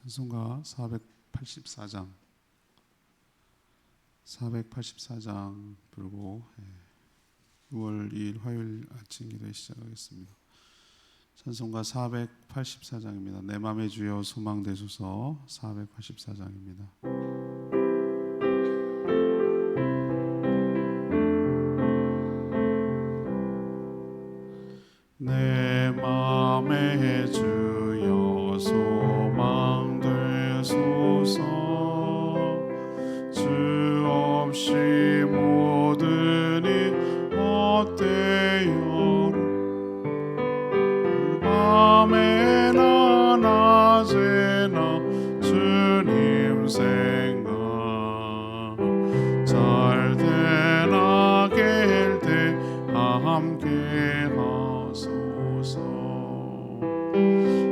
찬송가 484장 부르고 6월 2일 화요일 아침 기도에 시작하겠습니다. 찬송가 484장입니다. 내 맘의 주여 소망 되소서. 484장입니다. 내 맘의 주여 소망 되소서. 주 없이 모든 일 어때요? 밤에나 낮에나 주님 생각 잘 되나 깰 때 함께 하소서.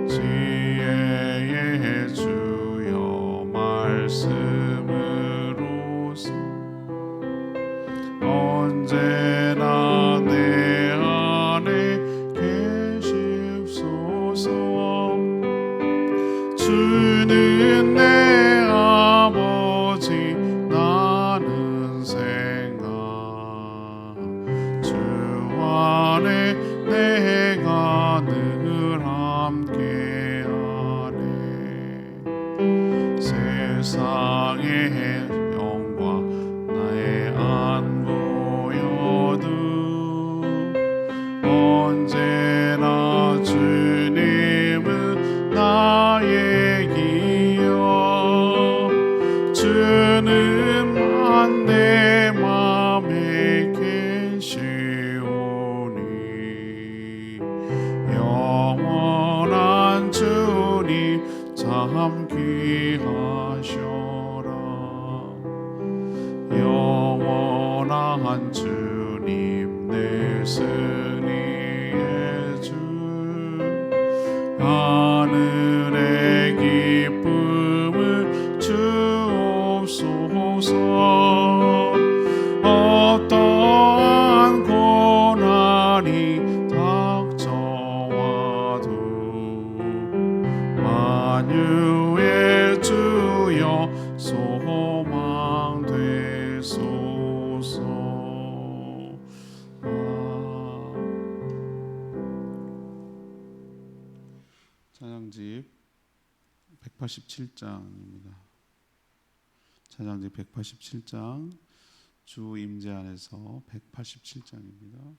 지혜의 주여 말씀으로서 언제나 내 안에 계십소서. 주는 내 아버지 나는 생각 주 안에 내가 늘 함께하네. 세상의 영광 나의 안 보여도 언제나 주님은 나의 기여. 주는 내 맘에 계시오니 영원한 주님 잠기 하셔라. 영원한 주님 내 승리의 주. 하늘의 기쁨을 주옵소서. 어떠한 고난이 닥쳐와도 만유의 주여 소망 되소서. 찬양집 187장입니다. 찬양집 187장 주 임재 안에서 187장입니다.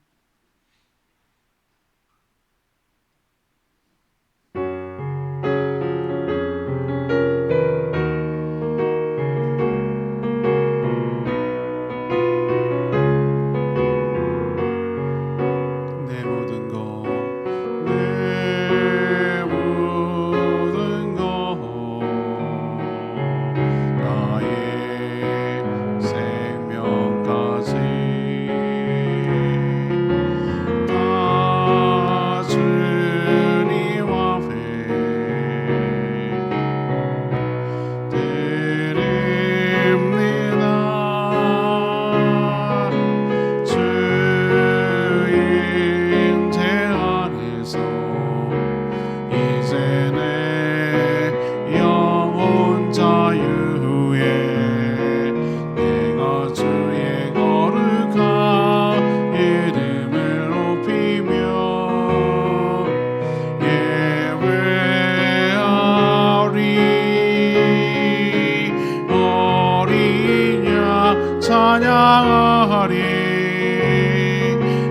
찬양하리.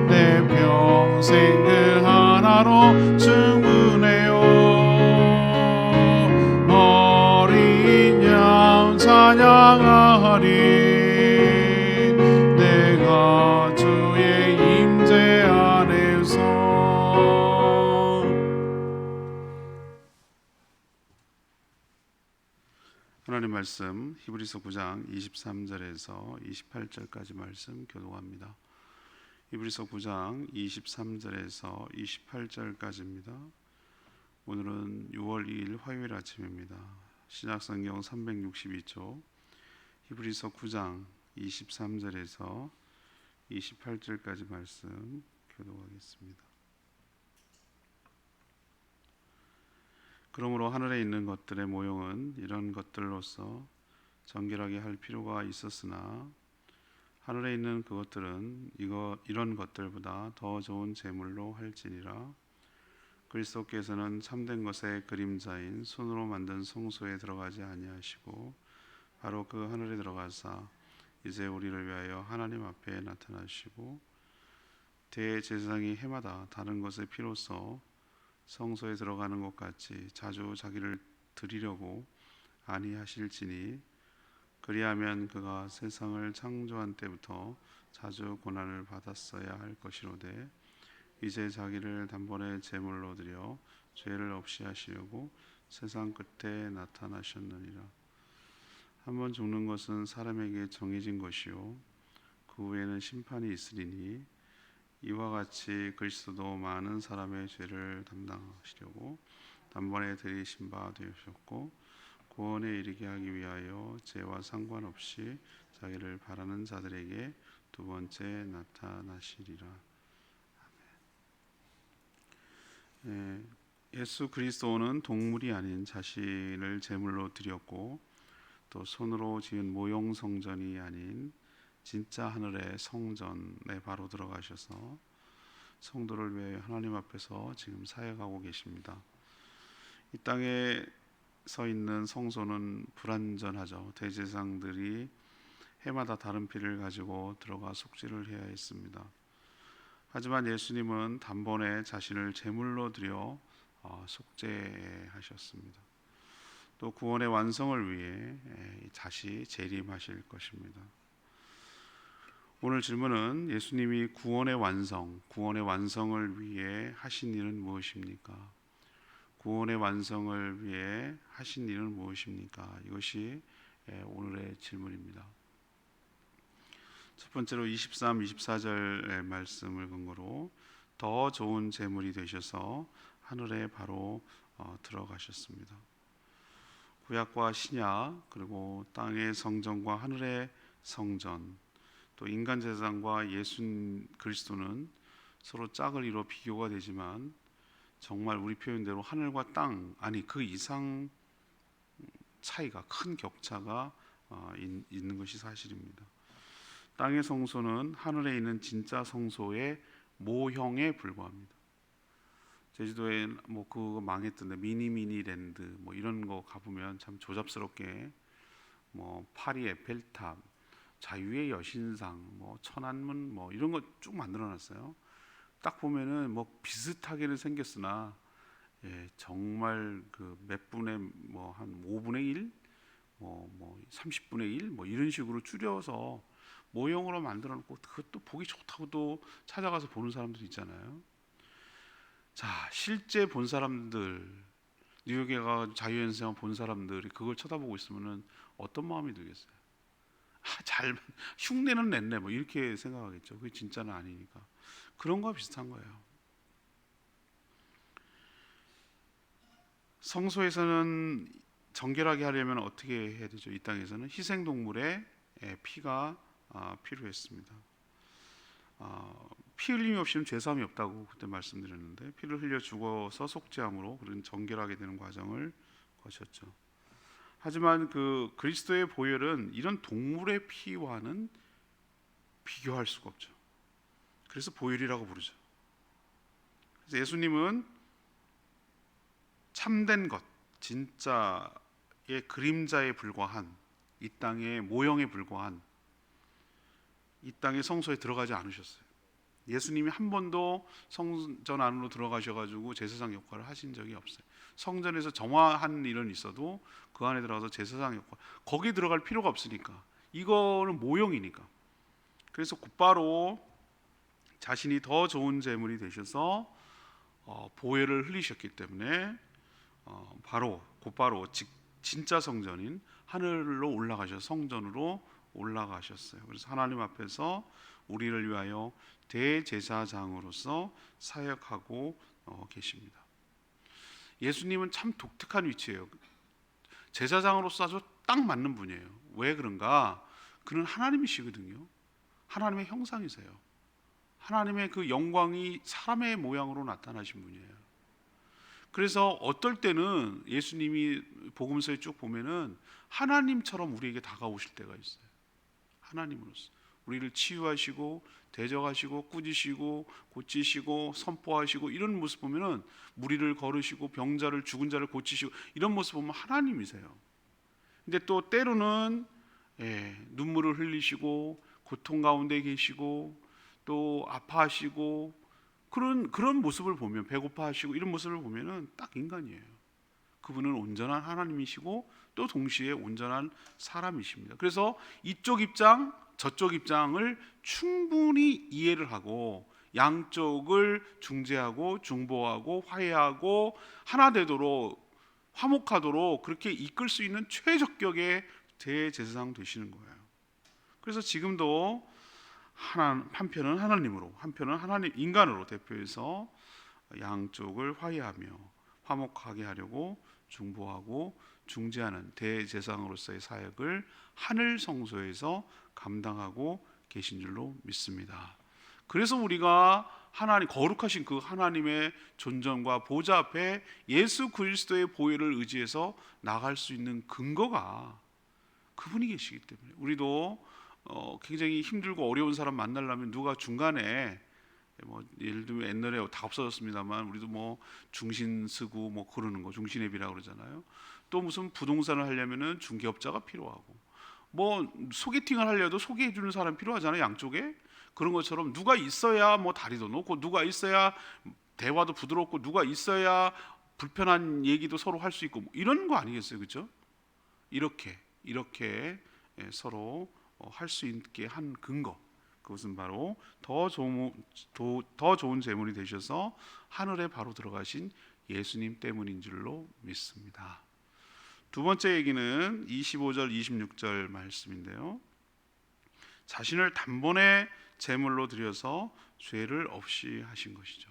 내 평생 그 하나로 충분해요. 어린 양 찬양하리. 내가 주의 임재 안에서. 하나님 말씀 히브리서 9장 23절에서 28절까지 말씀 교독합니다. 히브리서 9장 23절에서 28절까지입니다. 오늘은 6월 2일 화요일 아침입니다. 신약성경 362쪽 히브리서 9장 23절에서 28절까지 말씀 교독하겠습니다. 그러므로 하늘에 있는 것들의 모형은 이런 것들로서 정결하게 할 필요가 있었으나 하늘에 있는 그것들은 이런 것들보다 더 좋은 제물로 할지니라. 그리스도께서는 참된 것의 그림자인 손으로 만든 성소에 들어가지 아니하시고 바로 그 하늘에 들어가사 이제 우리를 위하여 하나님 앞에 나타나시고 대제사장이 해마다 다른 것의 피로써 성소에 들어가는 것 같이 자주 자기를 드리려고 아니하실지니 그리하면 그가 세상을 창조한 때부터 자주 고난을 받았어야 할 것이로되 이제 자기를 단번에 제물로 드려 죄를 없이 하시려고 세상 끝에 나타나셨느니라. 한번 죽는 것은 사람에게 정해진 것이요 그 후에는 심판이 있으리니 이와 같이 그리스도도 많은 사람의 죄를 담당하시려고 단번에 들이신 바 되셨고 구원에 이르게 하기 위하여 죄와 상관없이 자기를 바라는 자들에게 두 번째 나타나시리라. 예수 그리스도는 동물이 아닌 자신을 제물로 드렸고 또 손으로 지은 모형 성전이 아닌 진짜 하늘의 성전에 바로 들어가셔서 성도를 위해 하나님 앞에서 지금 사역하고 계십니다. 이 땅에 서 있는 성소는 불완전하죠. 대제사장들이 해마다 다른 피를 가지고 들어가 속죄를 해야 했습니다. 하지만 예수님은 단번에 자신을 제물로 드려 속죄하셨습니다. 또 구원의 완성을 위해 다시 재림하실 것입니다. 오늘 질문은 예수님이 구원의 완성을 위해 하신 일은 무엇입니까? 구원의 완성을 위해 하신 일은 무엇입니까? 이것이 오늘의 질문입니다. 첫 번째로 23, 24절의 말씀을 근거로 더 좋은 제물이 되셔서 하늘에 바로 들어가셨습니다. 구약과 신약 그리고 땅의 성전과 하늘의 성전 또 인간 제사장과 예수 그리스도는 서로 짝을 이뤄 비교가 되지만 정말 우리 표현대로 하늘과 땅 아니 그 이상 차이가 큰 격차가 있는 것이 사실입니다. 땅의 성소는 하늘에 있는 진짜 성소의 모형에 불과합니다. 제주도에 뭐 그거 망했던데 미니랜드 뭐 이런 거 가보면 참 조잡스럽게 뭐 파리 에펠탑, 자유의 여신상, 뭐 천안문 뭐 이런 거 쭉 만들어놨어요. 딱 보면은 뭐 비슷하게는 생겼으나 정말 그 몇 분의 뭐 한 5분의 1, 뭐 30분의 1, 뭐 이런 식으로 줄여서 모형으로 만들어놓고 그것도 보기 좋다고도 찾아가서 보는 사람들 있잖아요. 자, 실제 본 사람들 뉴욕에 가 자유연상 본 사람들이 그걸 쳐다보고 있으면은 어떤 마음이 들겠어요? 잘 흉내는 냈네 뭐 이렇게 생각하겠죠. 그게 진짜는 아니니까. 그런 거와 비슷한 거예요. 성소에서는 정결하게 하려면 어떻게 해야 되죠? 이 땅에서는 희생동물의 피가 필요했습니다. 피 흘림이 없이는 죄사함이 없다고 그때 말씀드렸는데 피를 흘려 죽어서 속죄함으로 그런 정결하게 되는 과정을 거쳤죠. 하지만 그 그리스도의 보혈은 이런 동물의 피와는 비교할 수가 없죠. 그래서 보혈이라고 부르죠. 그래서 예수님은 참된 것, 진짜의 그림자에 불과한 이 땅의 모형에 불과한 이 땅의 성소에 들어가지 않으셨어요. 예수님이 한 번도 성전 안으로 들어가셔가지고 제사장 역할을 하신 적이 없어요. 성전에서 정화한 일은 있어도 그 안에 들어가서 제사장 역할 거기 들어갈 필요가 없으니까 이거는 모형이니까. 그래서 곧바로 자신이 더 좋은 제물이 되셔서 보혈을 흘리셨기 때문에 곧바로 진짜 성전인 하늘로 올라가셔서 성전으로 올라가셨어요. 그래서 하나님 앞에서 우리를 위하여 대제사장으로서 사역하고 계십니다. 예수님은 참 독특한 위치예요. 제사장으로서 아주 딱 맞는 분이에요. 왜 그런가? 그는 하나님이시거든요. 하나님의 형상이세요. 하나님의 그 영광이 사람의 모양으로 나타나신 분이에요. 그래서 어떨 때는 예수님이 복음서에 쭉 보면은 하나님처럼 우리에게 다가오실 때가 있어요. 하나님으로서 우리를 치유하시고 대적하시고 꾸짖으시고 고치시고 선포하시고 이런 모습 보면은 무리를 걸으시고 병자를 죽은 자를 고치시고 이런 모습 보면 하나님이세요. 근데 또 때로는 눈물을 흘리시고 고통 가운데 계시고 또 아파하시고 그런 모습을 보면 배고파하시고 이런 모습을 보면은 딱 인간이에요. 그분은 온전한 하나님이시고 또 동시에 온전한 사람이십니다. 그래서 이쪽 입장 저쪽 입장을 충분히 이해를 하고 양쪽을 중재하고 중보하고 화해하고 하나 되도록 화목하도록 그렇게 이끌 수 있는 최적격의 대제사장 되시는 거예요. 그래서 지금도 한편은 하나님으로 한편은 하나님 인간으로 대표해서 양쪽을 화해하며 화목하게 하려고 중보하고 중재하는 대제사장으로서의 사역을 하늘 성소에서 감당하고 계신 줄로 믿습니다. 그래서 우리가 하나님 거룩하신 그 하나님의 존전과 보좌 앞에 예수 그리스도의 보혈을 의지해서 나갈 수 있는 근거가 그분이 계시기 때문에 우리도 굉장히 힘들고 어려운 사람 만나려면 누가 중간에 예를 들면 옛날에 다 없어졌습니다만 우리도 중신스구 그러는 거 중신앱이라고 그러잖아요. 또 무슨 부동산을 하려면은 중개업자가 필요하고 소개팅을 하려도 소개해 주는 사람 필요하잖아요. 양쪽에 그런 것처럼 누가 있어야 다리도 놓고 누가 있어야 대화도 부드럽고 누가 있어야 불편한 얘기도 서로 할 수 있고 이런 거 아니겠어요, 그렇죠? 이렇게 서로 할 수 있게 한 근거 그것은 바로 더 좋은 제물이 되셔서 하늘에 바로 들어가신 예수님 때문인 줄로 믿습니다. 두 번째 얘기는 25절 26절 말씀인데요. 자신을 단번에 제물로 드려서 죄를 없이 하신 것이죠.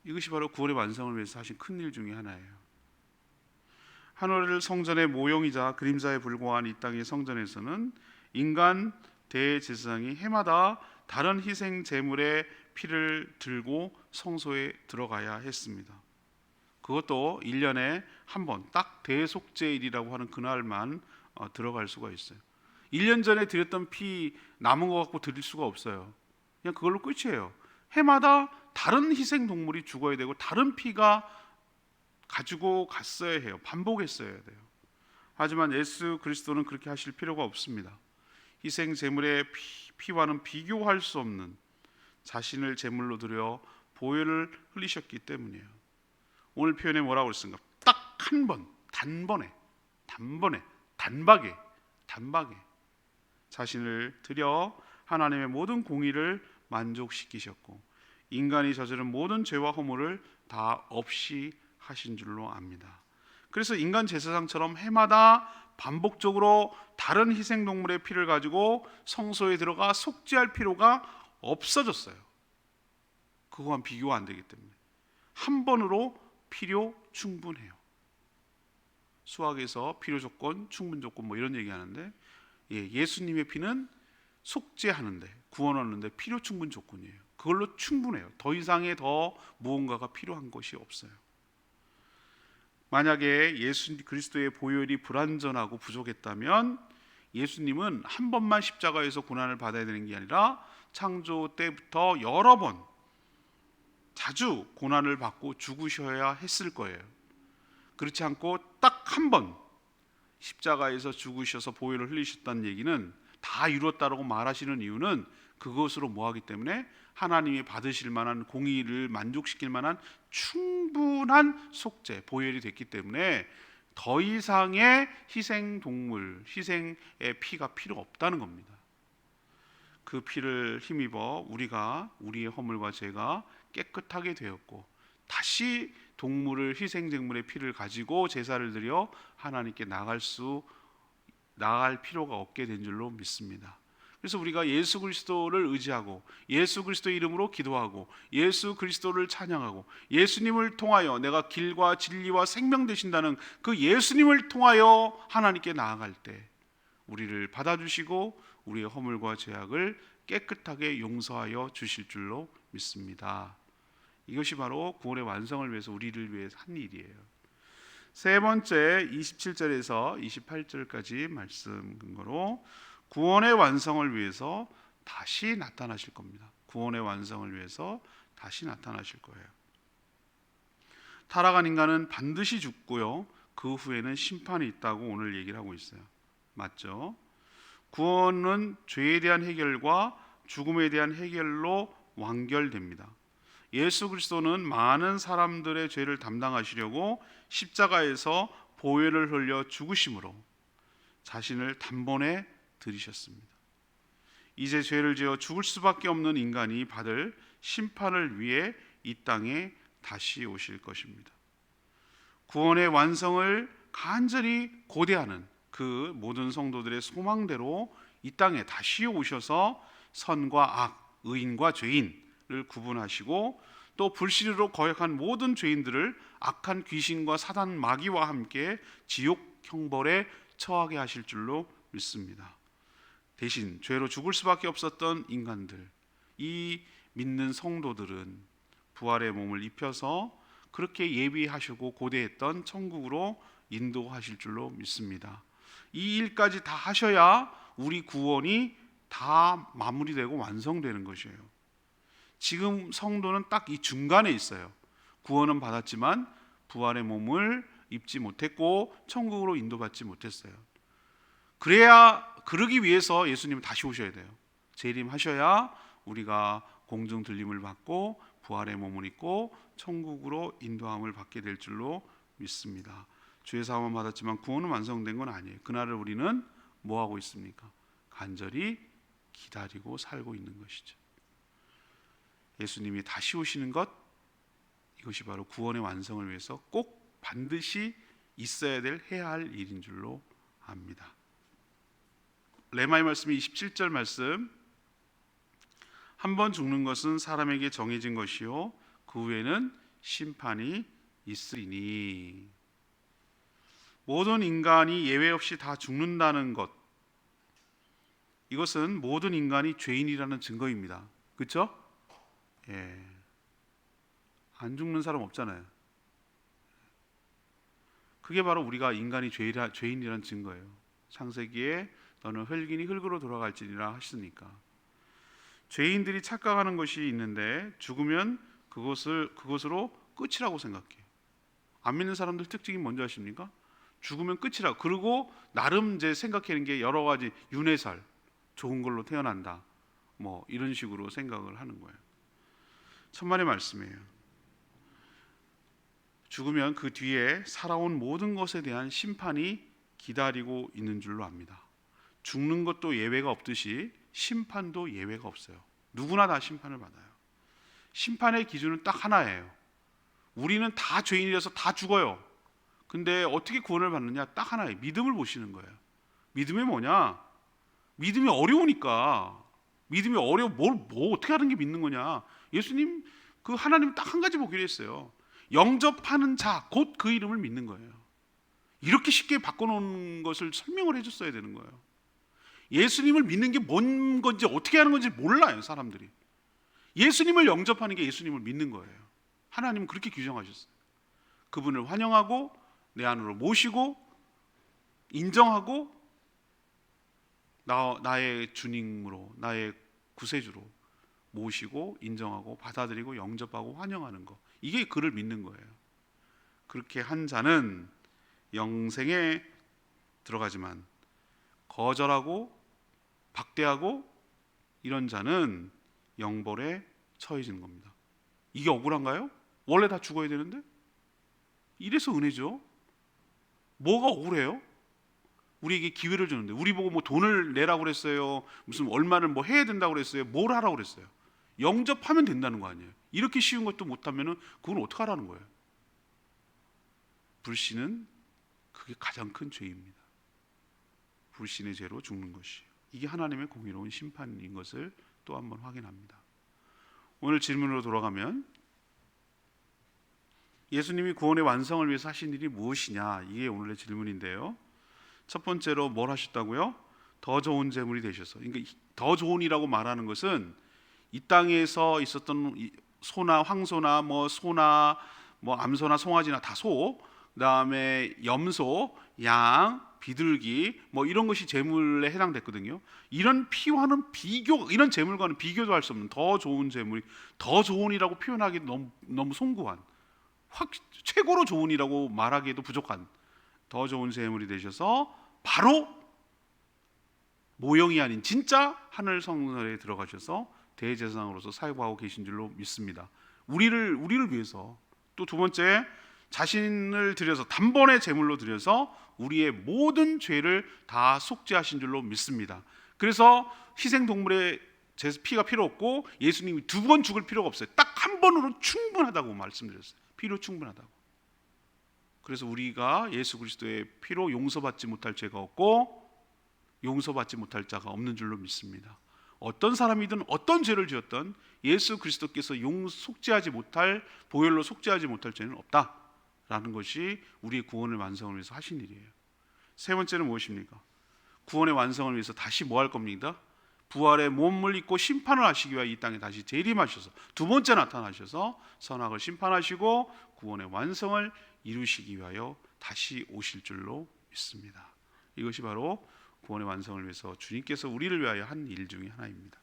이것이 바로 구원의 완성을 위해서 하신 큰 일 중에 하나예요. 하늘 성전의 모형이자 그림자에 불과한 이 땅의 성전에서는 인간 대제사장이 해마다 다른 희생 제물의 피를 들고 성소에 들어가야 했습니다. 그것도 1년에 한 번 딱 대속죄일이라고 하는 그날만 들어갈 수가 있어요. 1년 전에 드렸던 피 남은 거 갖고 드릴 수가 없어요. 그냥 그걸로 끝이에요. 해마다 다른 희생 동물이 죽어야 되고 다른 피가 가지고 갔어야 해요. 반복했어야 돼요. 하지만 예수 그리스도는 그렇게 하실 필요가 없습니다. 희생 제물의 피와는 비교할 수 없는 자신을 제물로 드려 보혈을 흘리셨기 때문이에요. 오늘 표현에 뭐라고 했습니까? 딱 한 번, 단번에 단박에 자신을 드려 하나님의 모든 공의를 만족시키셨고 인간이 저지른 모든 죄와 허물을 다 없이 하신 줄로 압니다. 그래서 인간 제사장처럼 해마다 반복적으로 다른 희생동물의 피를 가지고 성소에 들어가 속죄할 필요가 없어졌어요. 그거와는 비교가 안 되기 때문에 한 번으로 필요 충분해요. 수학에서 필요 조건, 충분 조건 이런 얘기하는데 예수님의 피는 속죄하는데 구원하는데 필요 충분 조건이에요. 그걸로 충분해요. 더 이상의 더 무언가가 필요한 것이 없어요. 만약에 예수 그리스도의 보혈이 불완전하고 부족했다면 예수님은 한 번만 십자가에서 고난을 받아야 되는 게 아니라 창조 때부터 여러 번 자주 고난을 받고 죽으셔야 했을 거예요. 그렇지 않고 딱 한 번 십자가에서 죽으셔서 보혈을 흘리셨다는 얘기는 다 이루었다라고 말하시는 이유는 그것으로 뭐하기 때문에 하나님이 받으실 만한 공의를 만족시킬 만한 충분한 속죄 보혈이 됐기 때문에 더 이상의 희생 동물 희생의 피가 필요 없다는 겁니다. 그 피를 힘입어 우리의 허물과 죄가 깨끗하게 되었고 다시 동물을 희생제물의 피를 가지고 제사를 드려 하나님께 나갈 필요가 없게 된 줄로 믿습니다. 그래서 우리가 예수 그리스도를 의지하고 예수 그리스도의 이름으로 기도하고 예수 그리스도를 찬양하고 예수님을 통하여 내가 길과 진리와 생명 되신다는 그 예수님을 통하여 하나님께 나아갈 때 우리를 받아주시고 우리의 허물과 죄악을 깨끗하게 용서하여 주실 줄로 믿습니다. 이것이 바로 구원의 완성을 위해서 우리를 위해 한 일이에요. 세 번째 27절에서 28절까지 말씀 근거로 구원의 완성을 위해서 다시 나타나실 겁니다. 구원의 완성을 위해서 다시 나타나실 거예요. 타락한 인간은 반드시 죽고요. 그 후에는 심판이 있다고 오늘 얘기를 하고 있어요. 맞죠? 구원은 죄에 대한 해결과 죽음에 대한 해결로 완결됩니다. 예수 그리스도는 많은 사람들의 죄를 담당하시려고 십자가에서 보혈을 흘려 죽으심으로 자신을 단번에 드리셨습니다. 이제 죄를 지어 죽을 수밖에 없는 인간이 받을 심판을 위해 이 땅에 다시 오실 것입니다. 구원의 완성을 간절히 고대하는 그 모든 성도들의 소망대로 이 땅에 다시 오셔서 선과 악, 의인과 죄인을 구분하시고 또 불신으로 거역한 모든 죄인들을 악한 귀신과 사단 마귀와 함께 지옥 형벌에 처하게 하실 줄로 믿습니다. 대신 죄로 죽을 수밖에 없었던 인간들, 이 믿는 성도들은 부활의 몸을 입혀서 그렇게 예비하시고 고대했던 천국으로 인도하실 줄로 믿습니다. 이 일까지 다 하셔야 우리 구원이 다 마무리되고 완성되는 것이에요. 지금 성도는 딱 이 중간에 있어요. 구원은 받았지만 부활의 몸을 입지 못했고 천국으로 인도받지 못했어요. 그러기 위해서 예수님은 다시 오셔야 돼요. 재림하셔야 우리가 공중 들림을 받고 부활의 몸을 입고 천국으로 인도함을 받게 될 줄로 믿습니다. 주의 사함은 받았지만 구원은 완성된 건 아니에요. 그날을 우리는 뭐 하고 있습니까? 간절히 기다리고 살고 있는 것이죠. 예수님이 다시 오시는 것, 이것이 바로 구원의 완성을 위해서 꼭 반드시 있어야 될, 해야 할 일인 줄로 압니다. 레마의 말씀이 27절 말씀, 한 번 죽는 것은 사람에게 정해진 것이요 그 후에는 심판이 있으리니. 모든 인간이 예외 없이 다 죽는다는 것, 이것은 모든 인간이 죄인이라는 증거입니다. 그렇죠? 예. 안 죽는 사람 없잖아요. 그게 바로 우리가 인간이 죄인이라는 증거예요. 창세기에 너는 흙이니 흙으로 돌아갈지니라 하시니까. 죄인들이 착각하는 것이 있는데 죽으면 그것으로 끝이라고 생각해요. 안 믿는 사람들 특징이 뭔지 아십니까? 죽으면 끝이라. 그리고 나름 이제 생각하는 게 여러 가지 윤회살, 좋은 걸로 태어난다, 뭐 이런 식으로 생각을 하는 거예요. 천만의 말씀이에요. 죽으면 그 뒤에 살아온 모든 것에 대한 심판이 기다리고 있는 줄로 압니다. 죽는 것도 예외가 없듯이 심판도 예외가 없어요. 누구나 다 심판을 받아요. 심판의 기준은 딱 하나예요. 우리는 다 죄인이라서 다 죽어요. 근데 어떻게 구원을 받느냐? 딱 하나예요. 믿음을 보시는 거예요. 믿음이 뭐냐? 믿음이 어려우니까. 믿음이 뭐 어떻게 하는 게 믿는 거냐? 예수님, 그 하나님 딱 한 가지 보기로 했어요. 영접하는 자, 곧 그 이름을 믿는 거예요. 이렇게 쉽게 바꿔놓은 것을 설명을 해줬어야 되는 거예요. 예수님을 믿는 게 뭔 건지 어떻게 하는 건지 몰라요, 사람들이. 예수님을 영접하는 게 예수님을 믿는 거예요. 하나님은 그렇게 규정하셨어요. 그분을 환영하고 내 안으로 모시고 인정하고 나의 주님으로, 나의 구세주로 모시고 인정하고 받아들이고 영접하고 환영하는 것, 이게 그를 믿는 거예요. 그렇게 한 자는 영생에 들어가지만 거절하고 박대하고 이런 자는 영벌에 처해지는 겁니다. 이게 억울한가요? 원래 다 죽어야 되는데? 이래서 은혜죠. 뭐가 억울해요? 우리에게 기회를 주는데, 우리 보고 뭐 돈을 내라고 그랬어요, 무슨 얼마를 뭐 해야 된다고 그랬어요, 뭘 하라고 그랬어요? 영접하면 된다는 거 아니에요? 이렇게 쉬운 것도 못하면은 그건 어떻게 하라는 거예요? 불신은 그게 가장 큰 죄입니다. 불신의 죄로 죽는 것이, 이게 하나님의 공의로운 심판인 것을 또 한 번 확인합니다. 오늘 질문으로 돌아가면, 예수님이 구원의 완성을 위해서 하신 일이 무엇이냐, 이게 오늘의 질문인데요. 첫 번째로 뭘 하셨다고요? 더 좋은 제물이 되셔서. 그러니까 더 좋은이라고 말하는 것은 이 땅에서 있었던 소나 황소나 뭐 소나 뭐 암소나 송아지나 다 소, 그다음에 염소, 양, 비둘기 뭐 이런 것이 제물에 해당됐거든요. 이런 피와는 이런 제물과는 비교도 할 수 없는 더 좋은 제물이, 더 좋은이라고 표현하기 너무 송구한, 최고로 좋은이라고 말하기에도 부족한 더 좋은 제물이 되셔서 바로 모형이 아닌 진짜 하늘 성전에 들어가셔서 대제사장으로서 사역하고 계신 줄로 믿습니다. 우리를 위해서, 또 두 번째, 자신을 드려서 단번에 제물로 드려서 우리의 모든 죄를 다 속죄하신 줄로 믿습니다. 그래서 희생 동물의 피가 필요 없고 예수님이 두 번 죽을 필요가 없어요. 딱 한 번으로 충분하다고 말씀드렸어요. 피로 충분하다고. 그래서 우리가 예수 그리스도의 피로 용서받지 못할 죄가 없고 용서받지 못할 자가 없는 줄로 믿습니다. 어떤 사람이든 어떤 죄를 지었든 예수 그리스도께서 속죄하지 못할, 보혈로 속죄하지 못할 죄는 없다라는 것이 우리의 구원의 완성을 위해서 하신 일이에요. 세 번째는 무엇입니까? 구원의 완성을 위해서 다시 뭐 할 겁니다? 부활의 몸을 입고 심판을 하시기 위하여 이 땅에 다시 재림하셔서 두 번째 나타나셔서 선악을 심판하시고 구원의 완성을 이루시기 위하여 다시 오실 줄로 믿습니다. 이것이 바로 구원의 완성을 위해서 주님께서 우리를 위하여 한 일 중에 하나입니다.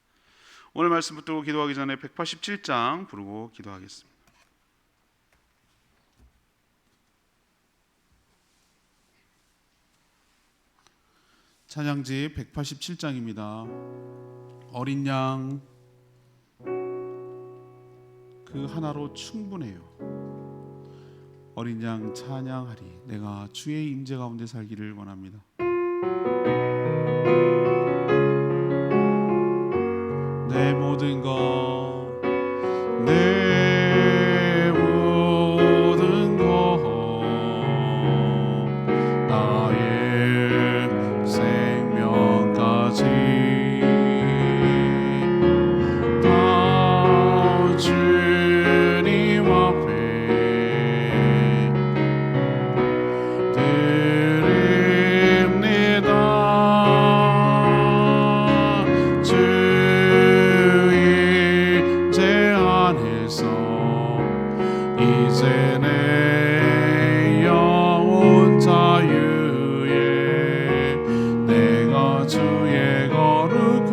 오늘 말씀 붙들고 기도하기 전에 187장 부르고 기도하겠습니다. 찬양지 187장입니다. 어린 양 그 하나로 충분해요. 어린 양 찬양하리. 내가 주의 임재 가운데 살기를 원합니다. 내 모든 것, 내 모든 것, 나의 생명까지 다 주님 앞에 드립니다. 이제 내 영혼 자유에 내가 주의 거룩한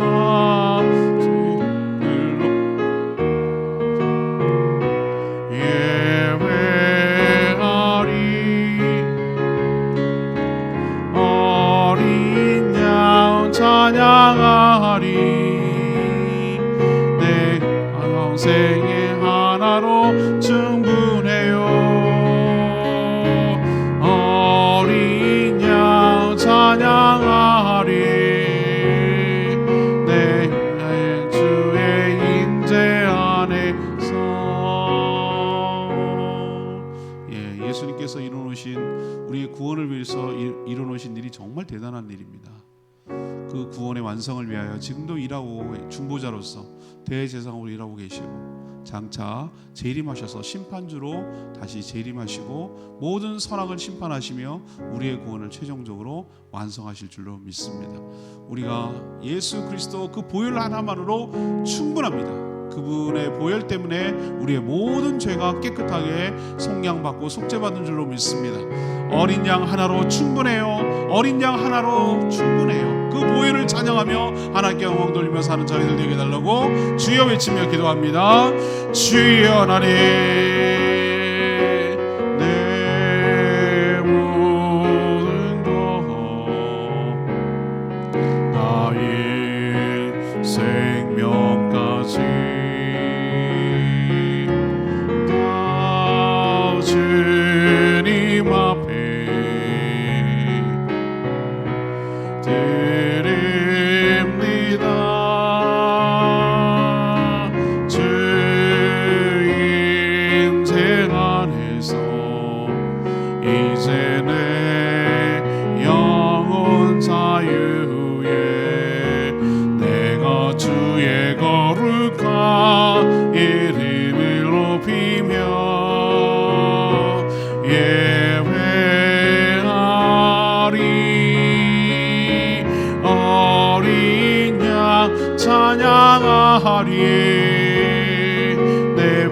길로 예배하리. 어린 양 찬양하리. 내 평생의 하나로 충분해요. 어린 양 찬양하리. 내 주의 임재 안에서. 예수님께서 이루어놓으신 우리의 구원을 위해서 이루어놓으신 일이 정말 대단한 일입니다. 그 구원의 완성을 위하여 지금도 일하고 중보자로서 대제사장으로 일하고 계시고 장차 재림하셔서 심판주로 다시 재림하시고 모든 선악을 심판하시며 우리의 구원을 최종적으로 완성하실 줄로 믿습니다. 우리가 예수 그리스도 그 보혈 하나만으로 충분합니다. 그분의 보혈 때문에 우리의 모든 죄가 깨끗하게 속량받고 속죄받은 줄로 믿습니다. 어린 양 하나로 충분해요. 어린 양 하나로 충분해요. 그 보혈을 찬양하며 하나님께 영광 돌리며 사는 저희들 되게 달라고 주여 외치며 기도합니다. 주여 하나님, 내 모든 것, 나의 생명까지 다 주님 앞에 이제 내 영혼 자유에 내가 주의 거룩한 이름을 높이며 예배하리. 어린 양 찬양하리. 내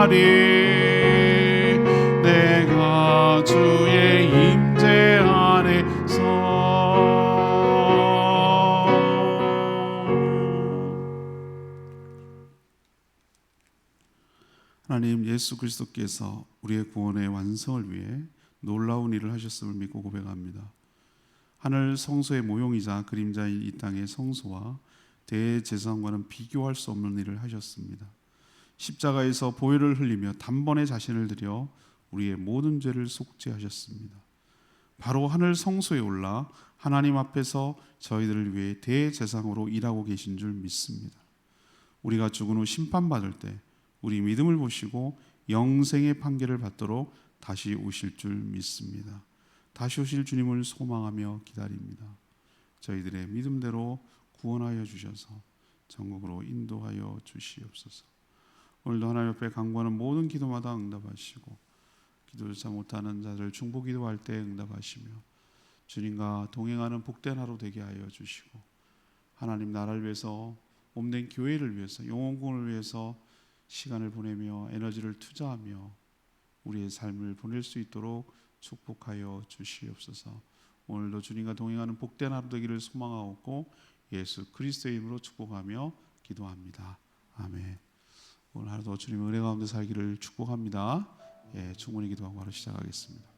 나리 내가 주의 임재 안에서 하나님 예수 그리스도께서 우리의 구원의 완성을 위해 놀라운 일을 하셨음을 믿고 고백합니다. 하늘 성소의 모형이자 그림자인 이 땅의 성소와 대제사장과는 비교할 수 없는 일을 하셨습니다. 십자가에서 보혈을 흘리며 단번에 자신을 들여 우리의 모든 죄를 속죄하셨습니다. 바로 하늘 성소에 올라 하나님 앞에서 저희들을 위해 대제사장으로 일하고 계신 줄 믿습니다. 우리가 죽은 후 심판받을 때 우리 믿음을 보시고 영생의 판결을 받도록 다시 오실 줄 믿습니다. 다시 오실 주님을 소망하며 기다립니다. 저희들의 믿음대로 구원하여 주셔서 천국으로 인도하여 주시옵소서. 오늘도 하나님 앞에 간구하는 모든 기도마다 응답하시고 기도조차 못하는 자들 중보 기도할 때 응답하시며 주님과 동행하는 복된 하루 되게 하여 주시고 하나님 나라를 위해서 몸된 교회를 위해서 영혼군을 위해서 시간을 보내며 에너지를 투자하며 우리의 삶을 보낼 수 있도록 축복하여 주시옵소서. 오늘도 주님과 동행하는 복된 하루 되기를 소망하고 예수 그리스도의 이름으로 축복하며 기도합니다. 아멘. 오늘 하루도 주님의 은혜 가운데 살기를 축복합니다. 충분히 기도하고 바로 시작하겠습니다.